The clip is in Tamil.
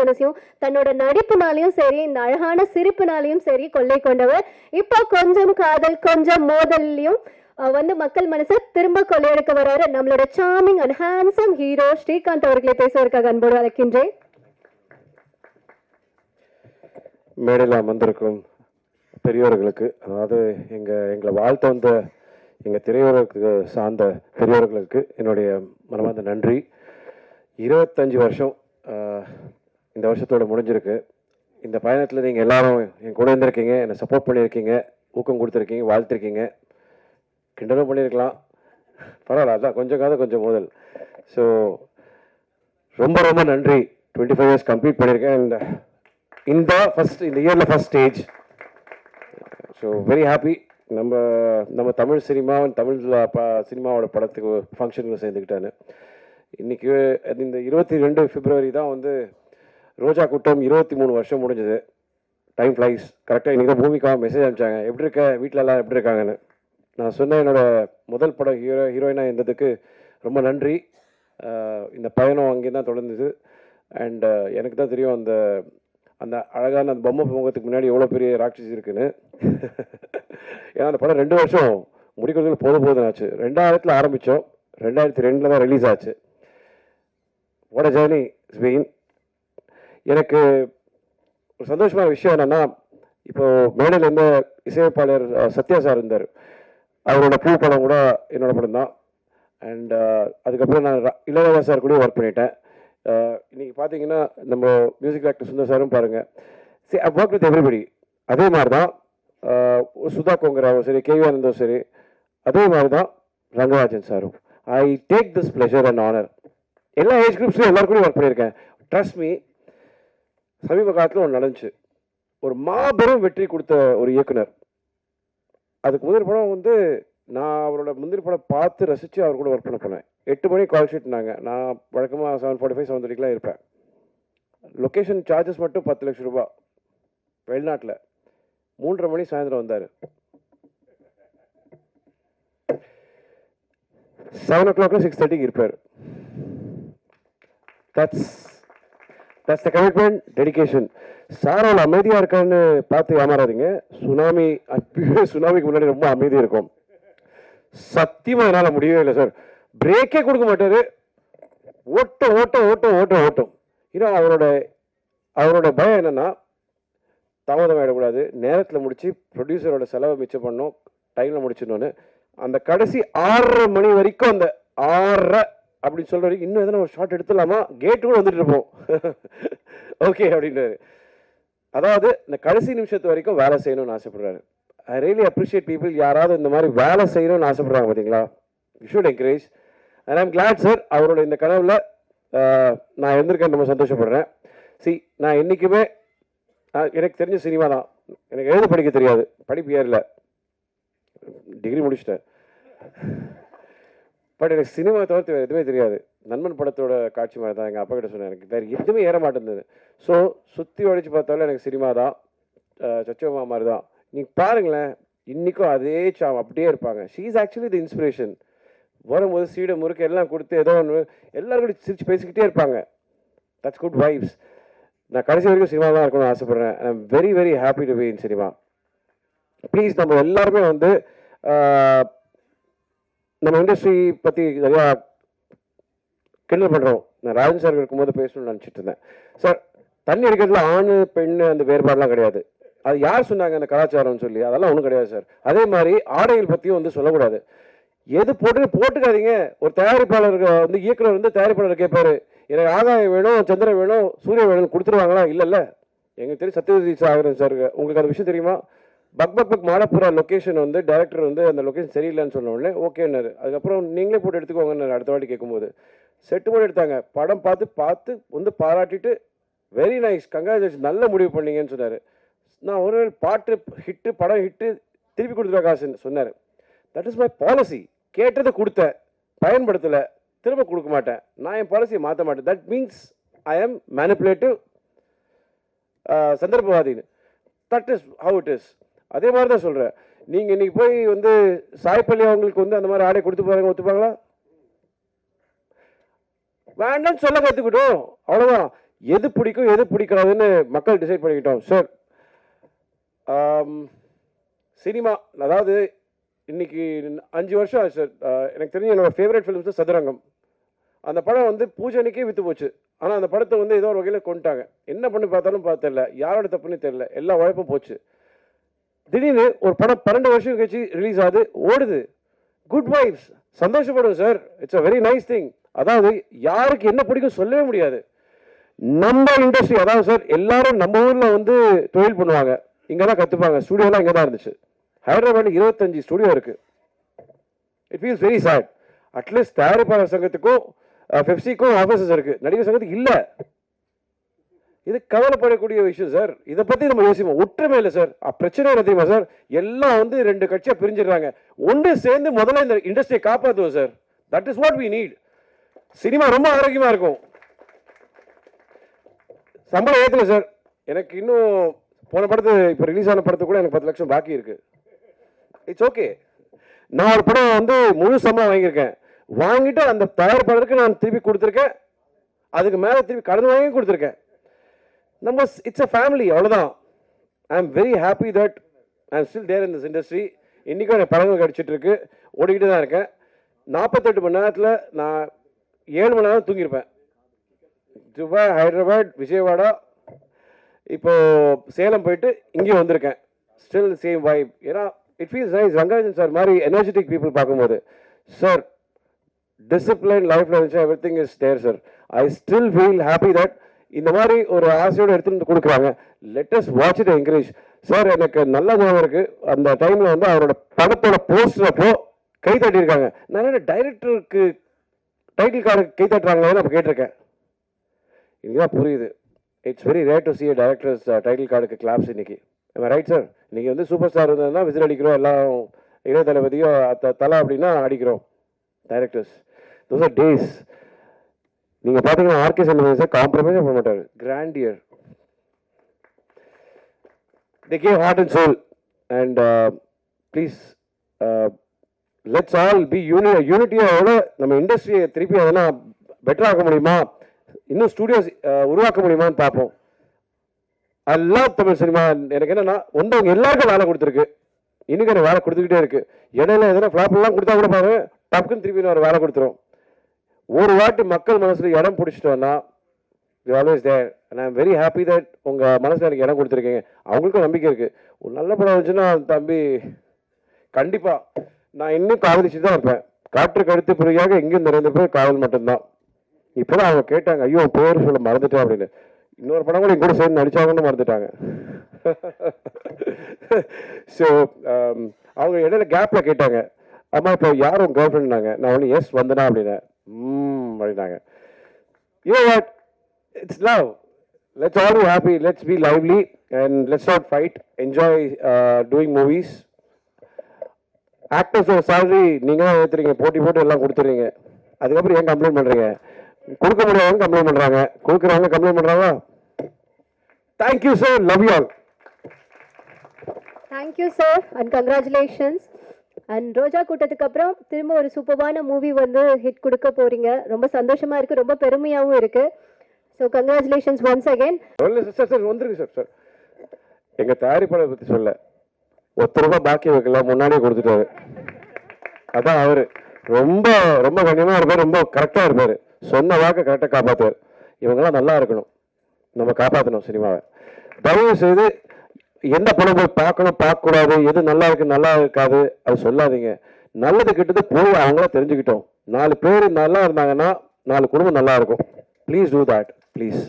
மனசையும் தன்னோட நடிப்புனாலையும் சரி, இந்த அழகான சிரிப்புனாலையும் சரி கொள்ளை கொண்டவர். இப்போ கொஞ்சம் காதல் கொஞ்சம் மோதல்லையும் வந்து மக்கள் மனசை திரும்ப கொள்ளையெடுக்க வராரு நம்மளோட charming and handsome hero Srikanth அவர்களை பேசுவதற்காக அன்போடு அழைக்கின்றேன். மேடையில் அமர்ந்திருக்கும் பெரியவர்களுக்கு, அதாவது எங்களை வாழ்த்த வந்த எங்கள் திரையுலகுக்கு சார்ந்த பெரியவர்களுக்கு என்னுடைய மனமார்ந்த நன்றி. 25 வருஷம் இந்த வருஷத்தோட முடிஞ்சிருக்கு. இந்த பயணத்தில் நீங்கள் எல்லாரும் என் கூட இருந்திருக்கீங்க, என்னை சப்போர்ட் பண்ணியிருக்கீங்க, ஊக்கம் கொடுத்துருக்கீங்க, வாழ்த்திருக்கீங்க, கிண்டலும் பண்ணியிருக்கலாம், பரவாயில்ல, அதான் கொஞ்சம் காத கொஞ்சம் முதல். ஸோ ரொம்ப ரொம்ப நன்றி. 25 இயர்ஸ் கம்ப்ளீட் பண்ணியிருக்கேன். அண்ட் இந்த இயரில் first stage. So very happy. நம்ம தமிழ் சினிமாவோட படத்துக்கு ஃபங்க்ஷனுக்கு சேர்ந்துக்கிட்டான்னு இன்றைக்கி இந்த 22 பிப்ரவரி தான் வந்து ரோஜா கூட்டம் 23 வருஷம் முடிஞ்சது. Time flies. கரெக்டாக இன்றைக்கி தான் பூமிக்காக மெசேஜ் அனுப்பிச்சாங்க, எப்படி இருக்க, வீட்டில் எல்லாம் எப்படி இருக்காங்கன்னு. நான் சொன்னேன் என்னோடய முதல் படம் ஹீரோயினாக இருந்ததுக்கு ரொம்ப நன்றி. இந்த பயணம் அங்கே தான் தொடர்ந்தது. அண்ட் எனக்கு தான் தெரியும் அந்த அழகான அந்த பொம்மை முகத்துக்கு முன்னாடி எவ்வளோ பெரிய ராட்சசி இருக்குன்னு. ஏன்னா அந்த படம் 2 வருஷம் முடிக்கிறதுக்கு போதும் ஆச்சு. 2000 ஆரம்பித்தோம், 2002 தான் ரிலீஸ் ஆச்சு. What a journey it's been. எனக்கு ஒரு சந்தோஷமான விஷயம் என்னென்னா, இப்போது மேடையில் இருந்த இசையமைப்பாளர் சத்யா சார் இருந்தார். அவரோட பூ படம் கூட என்னோட படம் தான். அண்ட் அதுக்கப்புறம் நான் இளையராஜா சார் கூட ஒர்க் பண்ணிட்டேன். இன்றைக்கி பார்த்தீங்கன்னா நம்ம மியூசிக் டைரக்டர் சுந்தர் சாரும் பாருங்கள். சரி, ஐ ஒர்க் வித் எவ்ரிபடி. அதே மாதிரி தான் சுதா கோங்கராவும் சரி, கேவி ஆனந்தும் சரி, அதே மாதிரி தான் ரங்கராஜன் சாரும். I take this pleasure and honour. எல்லா ஏஜ் குரூப்ஸ்லையும் எல்லாருக்கும் ஒர்க் பண்ணியிருக்கேன். Trust me. சமீப காலத்தில் ஒன்று நடந்துச்சு. ஒரு மாபெரும் வெற்றி கொடுத்த ஒரு இயக்குனர். அதுக்கு முந்தின படம் வந்து நான் அவரோட முந்தின படம் பார்த்து ரசித்து அவர் கூட ஒர்க் பண்ண போனேன். 8 மணி கால் ஷீட்னாங்க. நான் வழக்கமாக 7:45 7:30 இருப்பேன். லொக்கேஷன் சார்ஜஸ் மட்டும் 10 லட்சம் ரூபா. வெளிநாட்டில் 3:30 மணி சாயந்தரம் வந்தார். 7 o'clock 6:30 இருப்பார். That's the commitment, dedication. சாரோட அமைதியாக இருக்கான்னு பார்த்து ஏமாறாதீங்க. சுனாமிக்கு முன்னாடி ரொம்ப அமைதியாக இருக்கும். சத்தியமாக என்னால் முடியவே இல்லை சார். பிரேக்கே கொடுக்க மாட்டார். ஓட்டம். இன்னும் அவரோட பயம் என்னென்னா, தாமதம் ஆகிடக்கூடாது, நேரத்தில் முடித்து ப்ரொடியூசரோட செலவை மிச்சம் பண்ணோம், டைமில் முடிச்சிடணும்னு. அந்த கடைசி 6:30 மணி வரைக்கும், அந்த 6:30 அப்படின்னு சொல்கிற வரைக்கும் இன்னும் எதனா ஒரு ஷார்ட் எடுத்துடலாமா, கேட்டு கூட வந்துட்டு இருப்போம். ஓகே அப்படின்றாரு. அதாவது இந்த கடைசி நிமிஷத்து வரைக்கும் வேலை செய்யணும்னு ஆசைப்படுறாரு. I really appreciate people. யாராவது இந்த மாதிரி வேலை செய்யணும்னு ஆசைப்படுறாங்க பார்த்தீங்களா? You should encourage. And I'm glad sir, அவரோட இந்த கனவில் நான் இருந்திருக்கேன். ரொம்ப சந்தோஷப்படுறேன். நான் என்றைக்குமே எனக்கு தெரிஞ்ச சினிமா தான். எனக்கு எழுத படிக்க தெரியாது, படிப்பு ஏறல, டிகிரி முடிச்சிட்டேன். பட் எனக்கு சினிமா தவிர்த்து வேறு எதுவுமே தெரியாது. நண்பன் படத்தோட காட்சி மாதிரி தான். எங்கள் அப்பா கிட்ட சொன்னேன், எனக்கு வேறு எதுவுமே ஏற மாட்டேங்குது. ஸோ சுற்றி ஒழிச்சு பார்த்தாலும் எனக்கு சினிமா தான். சச்சோமா மாதிரி தான். நீங்கள் பாருங்களேன், இன்றைக்கும் அதே அப்படியே இருப்பாங்க. She is actually the inspiration. வரும்போது சீடை முறுக்கு எல்லாம் கொடுத்து ஏதோ ஒன்று எல்லாரும் கூட சிரிச்சு பேசிக்கிட்டே இருப்பாங்க. That's good vibes. நான் கடைசி வரைக்கும் சினிமா தான் இருக்கணும்னு ஆசைப்பட்றேன். I am very very happy to be in cinema. Please, நம்ம எல்லாருமே வந்து நம்ம இண்டஸ்ட்ரி பற்றி நிறையா கிண்டல் பண்ணுறோம். நான் ராஜன் சார் இருக்கும்போது பேசணும்னு நினச்சிட்டு இருந்தேன். சார், தண்ணி அடிக்கிறதுல ஆண் பெண் அந்த வேறுபாடெலாம் கிடையாது. அது யார் சொன்னாங்க அந்த கலாச்சாரம்னு சொல்லி? அதெல்லாம் ஒன்றும் கிடையாது சார். அதே மாதிரி ஆடைகள் பற்றியும் வந்து சொல்லக்கூடாது. எது போட்டுக்காதீங்க. ஒரு தயாரிப்பாளர் வந்து இயக்குனர் வந்து தயாரிப்பாளர் கேட்பாரு, எனக்கு ஆகாயம் வேணும், சந்திரன் வேணும், சூரியன் வேணும்னு கொடுத்துருவாங்களா? இல்லைல்ல. எங்களுக்கு தெரியும் சத்யஜித் சாகரன் சார், உங்களுக்கு அந்த விஷயம் தெரியுமா? பக் மாடப்புறா லொக்கேஷன் வந்து டைரக்டர் வந்து அந்த லொக்கேஷன் சரியில்லைன்னு சொன்ன உடனே ஓகேன்னாரு. அதுக்கப்புறம் நீங்களே போட்டு எடுத்துக்கோங்கன்னு அடுத்த வாட்டி கேட்கும்போது செட்டு போட்டு எடுத்தாங்க. படம் பார்த்து வந்து பாராட்டிட்டு வெரி நைஸ், கங்க்ராச்சுலேஷன், நல்ல முடிவு பண்ணீங்கன்னு சொன்னார். நான் ஒரு பாட்டு ஹிட்டு, படம் ஹிட்டு, திருப்பி கொடுத்துருவா காசுன்னு சொன்னார். That is my policy. கேட்டதை கொடுத்தேன், பயன்படுத்தலை, திரும்ப கொடுக்க மாட்டேன். நான் என் பாலிசியை மாற்ற மாட்டேன். That means I am manipulative, சந்தர்ப்பவாதின்னு. That is how it is. அதே மாதிரி தான் சொல்கிறேன். நீங்கள் இன்றைக்கி போய் வந்து சாய்ப்பள்ளி அவங்களுக்கு வந்து அந்த மாதிரி ஆடை கொடுத்து போகிறாங்க, ஒத்துப்பாங்களா? வேண்டாம்னு சொல்ல கற்றுக்கிட்டோம், அவ்வளோதான். எது பிடிக்கும் எது பிடிக்காதுன்னு மக்கள் டிசைட் பண்ணிக்கிட்டோம் சார். சினிமா அதாவது இன்னைக்கு 5 வருஷம் ஆச்சு சார். எனக்கு தெரிஞ்ச என்னோட ஃபேவரட் ஃபிலிம்ஸ் சதுரங்கம். அந்த படம் வந்து பூஜைக்கே விற்று போச்சு. ஆனால் அந்த படத்தை வந்து ஏதோ ஒரு வகையில் கொண்டுட்டாங்க. என்ன பண்ணி பார்த்தாலும் தெரியல, யாரோட தப்புன்னு தெரியல, எல்லா உழைப்பும் போச்சு. திடீர்னு ஒரு படம் 12 வருஷம் கழிச்சு ரிலீஸ் ஆகுது, ஓடுது. குட் வைப்ஸ், சந்தோஷப்படும் sir. It's a very nice thing. அதாவது யாருக்கு என்ன பிடிக்கும் சொல்லவே முடியாது. நம்ம இண்டஸ்ட்ரி அதாவது சார் எல்லாரும் நம்ம ஊரில் வந்து தொழில் பண்ணுவாங்க, இங்கே தான் கற்றுப்பாங்க. ஸ்டுடியோலாம் இங்கே தான் இருந்துச்சு. ஹைதராபாத்தில் 25 ஸ்டுடியோ இருக்கு. It feels very sad. At least தயாரிப்பாளர் சங்கத்துக்கும் பெப்சிக்கும் ஆஃபீஸஸ் இருக்கு, நடிகர் சங்கத்துக்கு இல்லை. இது கவலைப்படக்கூடிய விஷயம் சார். இதை பற்றி நம்ம யோசிப்போம். ஒற்றுமை இல்லை சார். பிரச்சனை என்ன தெரியுமா சார்? எல்லாம் வந்து 2 கட்சியாக பிரிஞ்சிடறாங்க. ஒன்று சேர்ந்து முதல்ல இந்த இண்டஸ்ட்ரியை காப்பாற்றுவோம் sir. That is what we need. Cinema ரொம்ப ஆரோக்கியமாக இருக்கும். சம்பளம் ஏற்றல சார். எனக்கு இன்னும் போன படத்து இப்போ ரிலீஸ் ஆன படத்துக்கு கூட எனக்கு 10 லட்சம் பாக்கி இருக்கு. It's okay. நான் ஒரு படம் வந்து முழு சம்பளம் வாங்கியிருக்கேன். வாங்கிட்டு அந்த தயாரிப்பாளருக்கு நான் திருப்பி கொடுத்துருக்கேன். அதுக்கு மேலே திருப்பி கடன் வாங்கி கொடுத்துருக்கேன். நம்ம இட்ஸ் அ ஃபேமிலி, அவ்வளோதான். I am very happy that I am still there in this industry. இன்றைக்கும் எனக்கு படங்கள் கிடச்சிட்டு இருக்கு, ஓடிக்கிட்டு தான் இருக்கேன். 48 மணி நேரத்தில் நான் 7 மணி நேரம் தூங்கியிருப்பேன். துபாய், ஹைதராபாத், விஜயவாடா, இப்போ சேலம் போயிட்டு இங்கேயும் வந்திருக்கேன். Still same vibe. ஏன்னா it feels nice. Rangarajan sir மாதிரி எனர்ஜெட்டிக் பீப்புள் பார்க்கும்போது சார் டிசிப்ளின் லைஃப்ல இருந்துச்சு. Everything is there sir. I still feel happy that இந்த மாதிரி ஒரு ஆசையோடு எடுத்துட்டு வந்து கொடுக்குறாங்க. Let us watch it, encourage sir. எனக்கு நல்ல ஞாபகம் இருக்கு, அந்த டைம்ல வந்து அவரோட படத்தோட போஸ்டர் அப்போ கை தட்டியிருக்காங்க. நான் டைரக்டருக்கு டைட்டில் கார்டு கை தட்டுறாங்களேன்னு அப்போ கேட்டிருக்கேன். இதுதான் புரியுது. It's very rare to C directors title கார்டுக்கு கிளாப்ஸ் இன்னைக்கு. Right sir? இன்னைக்கு வந்து சூப்பர் ஸ்டார் இருந்ததுன்னா விசில் அடிக்கிறோம், எல்லாம் இளைய தளபதியோ தலை அப்படின்னா அடிக்கிறோம். Directors those are days. நீங்க பாத்தீங்கன்னா ஆர்கே சம்பந்தம் சார் காம்ப்ரமைஸ் பண்ண மாட்டாரு. Grandeur. they gave heart and soul and please let's all be யூனிட்டியோட நம்ம இண்டஸ்ட்ரியை திருப்பி அதனா பெட்டர் ஆக்க முடியுமா, இன்னும் ஸ்டுடியோஸ் உருவாக்க முடியுமான்னு பார்ப்போம். I love Tamil cinema. எனக்கு என்னன்னா ஒன்றவங்க எல்லாருக்கும் வேலை கொடுத்துருக்கு, இன்னைக்கு எனக்கு வேலை கொடுத்துக்கிட்டே இருக்கு. இடையில எதனா ஃபிளாப்லாம் கொடுத்தா கூட பாரு டக்குன்னு திருப்பி ஒரு வேலை கொடுத்துரும். ஒரு வாட்டி மக்கள் மனசுல இடம் பிடிச்சிட்டு வந்தா always there. And I am very happy that உங்க மனசுல எனக்கு இடம் கொடுத்துருக்கீங்க. அவங்களுக்கும் நம்பிக்கை இருக்கு. ஒரு நல்ல படம் வந்துச்சுன்னா தம்பி கண்டிப்பா நான் இன்னும் காதலிச்சு தான் இருப்பேன். காற்றுக்கு அடுத்து பிறகு எங்கேயும் நிறைந்த பேர் காதல் மட்டும்தான். இப்போதான் அவங்க கேட்டாங்க, ஐயோ பேர் சொல்ல மறந்துட்டேன் அப்படின்னு. இன்னொரு படம் கூட கூட சேர்ந்து நடிச்சாங்கன்னு மறந்துட்டாங்க. ஸோ அவங்க இடையில கேப்ல கேட்டாங்க, அம்மா இப்போ யாரும் கேர்ள் ஃப்ரெண்ட்னாங்க. நான் ஒன்று எஸ் வந்தனா அப்படின்னேன். அப்படின்னாங்க. You what, it's love. Let's all be happy, let's be lively and let's not fight. Enjoy doing movies. ஆக்டர்ஸோட சேலரி நீங்க தான் ஏற்றுறீங்க, போட்டி போட்டு எல்லாம் கொடுத்துறீங்க. அதுக்கப்புறம் ஏன் கம்ப்ளைண்ட் பண்றீங்க? கொடுக்க முடியாதவங்க கம்ப்ளைண்ட் பண்றாங்க, கொடுக்குறவங்க கம்ப்ளைண்ட் பண்றாங்க. Thank you sir, love you all. Thank you sir and congratulations. And Roja கூட்டத்துக்கு அப்புறம் திரும்ப ஒரு சூப்பரான மூவி வந்து ஹிட் கொடுக்க போறீங்க. ரொம்ப சந்தோஷமா இருக்கு, ரொம்ப பெருமையாகவும் இருக்கு. So congratulations once again. Sir sir வந்துருக்கு சார். சார் எங்க தயாரிப்பாளரை பத்தி சொல்ல, ₹1 பாக்கி வைக்கலாம், முன்னாடியே கொடுத்துட்டாரு. அதான் அவரு ரொம்ப ரொம்ப கண்ணியமா இருப்பாரு, ரொம்ப கரெக்டா இருப்பாரு. சொன்ன வாக்க கரெக்டாக காப்பாற்றுவார். இவங்கெல்லாம் நல்லா இருக்கணும், நம்ம காப்பாற்றணும் சினிமாவை. தயவு செய்து எந்த படம் போய் பார்க்கணும் பார்க்கக்கூடாது, எது நல்லா இருக்கு நல்லா இருக்காது அது சொல்லாதீங்க. நல்லது கெட்டது போய் அவங்கள தெரிஞ்சுக்கிட்டோம். 4 பேர் நல்லா இருந்தாங்கன்னா 4 குடும்பம் நல்லா இருக்கும். Please do that please.